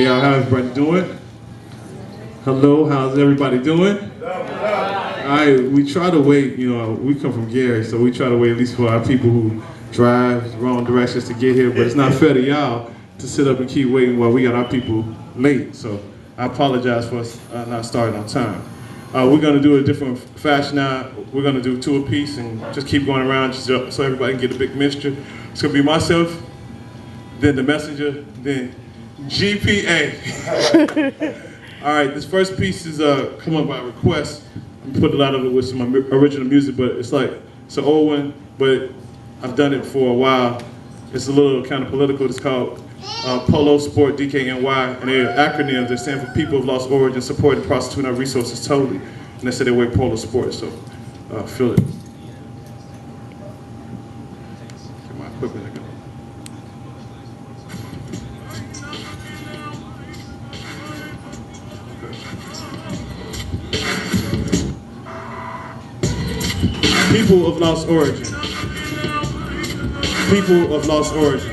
Hey y'all, how's everybody doing? Hello, how's everybody doing? Alright, we try to wait, you know, we come from Gary, so we try to wait at least for our people who drive the wrong directions to get here, but it's not fair to y'all to sit up and keep waiting while we got our people late, so I apologize for us not starting on time. We're going to do a different fashion now. We're going to do two apiece and just keep going around just so everybody can get a big mixture. It's going to be myself, then the messenger, then GPA. All right, this first piece is come up by request. I put a lot of it with some original music, but it's an old one, but I've done it for a while. It's a little kind of political. It's called Polo Sport DKNY, and they're acronyms. They stand for People of Lost Origin Supporting Prostituting Our Resources Totally. And they say they wear Polo Sport, so feel it. Get my equipment again. People of lost origin. People of lost origin.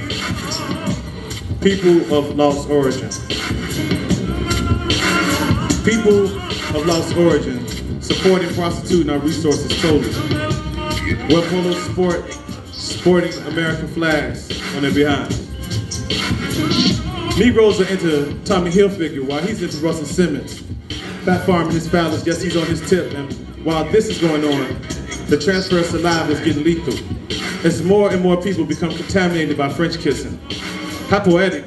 People of lost origin. People of lost origin, supporting prostituting our resources totally. Wear Polo Sport, sporting American flags on their behinds. Negroes are into Tommy Hilfiger while he's into Russell Simmons. Fat farming his phallus, guess he's on his tip, and while this is going on, the transfer of saliva is getting lethal. As more and more people become contaminated by French kissing. How poetic,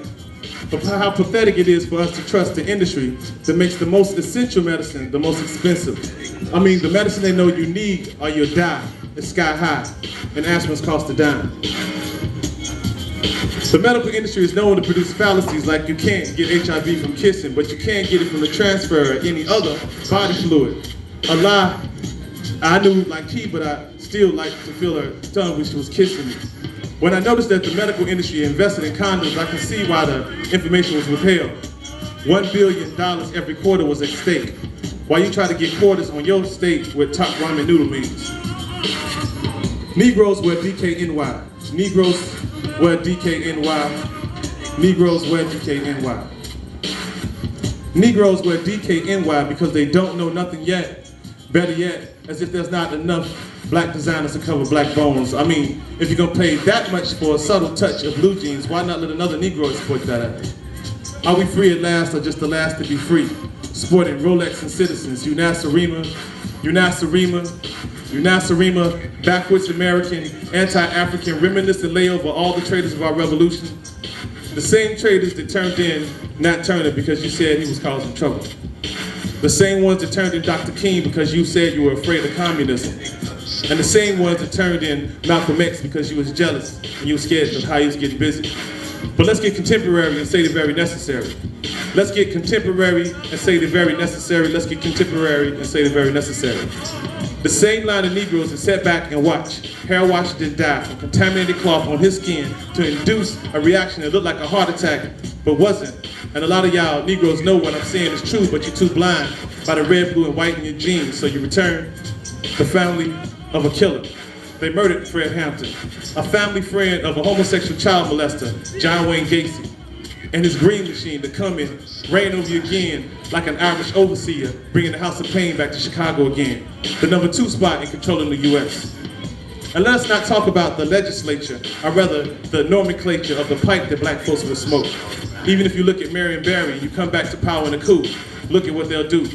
but how pathetic it is for us to trust the industry that makes the most essential medicine the most expensive. I mean, the medicine they know you need or you'll die is sky high, and aspirin's cost a dime. The medical industry is known to produce fallacies like you can't get HIV from kissing, but you can get it from the transfer of any other body fluid. A lie I knew like he, but I still like to feel her tongue when she was kissing me. When I noticed that the medical industry invested in condoms, I can see why the information was withheld. $1 billion every quarter was at stake, while you try to get quarters on your state with top ramen noodle meals. Negroes wear DKNY. Negroes wear DKNY. Negroes wear DKNY. Negroes wear DKNY because they don't know nothing yet. Better yet, as if there's not enough black designers to cover black bones. I mean, if you're gonna pay that much for a subtle touch of blue jeans, why not let another Negro exploit that? Are we free at last, or just the last to be free? Sporting Rolex and Citizens, Unasarima, backwards American, anti-African, reminiscent layover all the traitors of our revolution. The same traitors that turned in Nat Turner because you said he was causing trouble. The same ones that turned in Dr. King because you said you were afraid of communism. And the same ones that turned in Malcolm X because you was jealous and you were scared of how he was getting busy. But let's get contemporary and say the very necessary. Let's get contemporary and say the very necessary. Let's get contemporary and say the very necessary. The same line of Negroes that sat back and watched Harold Washington die from contaminated cloth on his skin to induce a reaction that looked like a heart attack, but wasn't. And a lot of y'all Negroes know what I'm saying is true, but you're too blind by the red, blue, and white in your jeans, so you return the family of a killer. They murdered Fred Hampton, a family friend of a homosexual child molester, John Wayne Gacy, and his green machine to come in, reign over you again like an Irish overseer, bringing the House of Pain back to Chicago again, the #2 spot in controlling the U.S. And let's not talk about the legislature, or rather the nomenclature of the pipe that black folks will smoke. Even if you look at Marion Barry and you come back to power in a coup, look at what they'll do.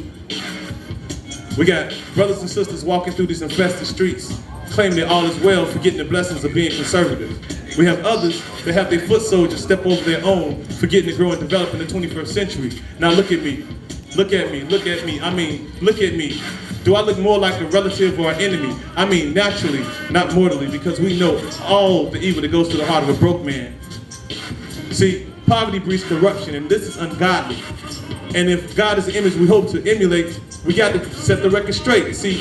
We got brothers and sisters walking through these infested streets, claiming that all is well, forgetting the blessings of being conservative. We have others that have their foot soldiers step over their own, forgetting to grow and develop in the 21st century. Now look at me, look at me, look at me, I mean, look at me. Do I look more like a relative or an enemy? I mean, naturally, not mortally, because we know all the evil that goes to the heart of a broke man. See, poverty breeds corruption, and this is ungodly. And if God is the image we hope to emulate, we got to set the record straight. See,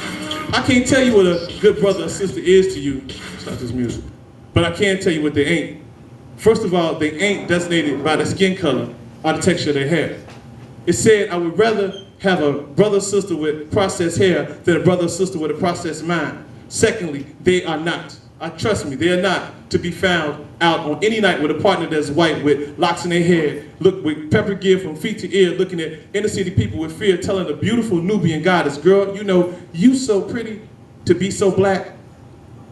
I can't tell you what a good brother or sister is to you. It's not just music. But I can tell you what they ain't. First of all, they ain't designated by their skin color or the texture of their hair. It said, I would rather have a brother or sister with processed hair than a brother or sister with a processed mind. Secondly, they are not trust me, they're not to be found out on any night with a partner that's white with locks in their hair, look with pepper gear from feet to ear, looking at inner city people with fear, telling a beautiful Nubian goddess, girl, you know, you so pretty to be so black.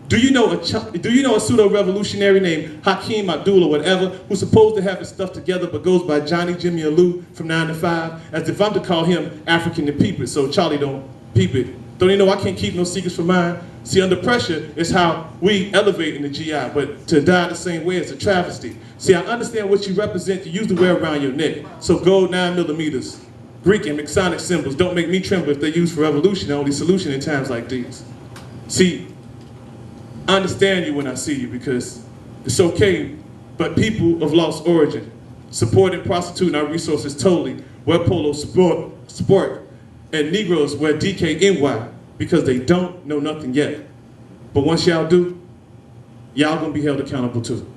Do you know a pseudo-revolutionary named Hakeem Abdul or whatever, who's supposed to have his stuff together but goes by Johnny, Jimmy, or Lou from 9 to 5, as if I'm to call him African to peep it, so Charlie don't peep it. Don't you know I can't keep no secrets from mine? See, under pressure is how we elevate in the GI, but to die the same way is a travesty. See, I understand what you represent, you usually wear around your neck. So gold 9mm, Greek and Masonic symbols don't make me tremble if they're used for revolution, the only solution in times like these. See, I understand you when I see you because it's okay, but people of lost origin, support and prostituting our resources totally, wear polo sport, and Negroes wear DKNY because they don't know nothing yet. But once y'all do, y'all gonna be held accountable too.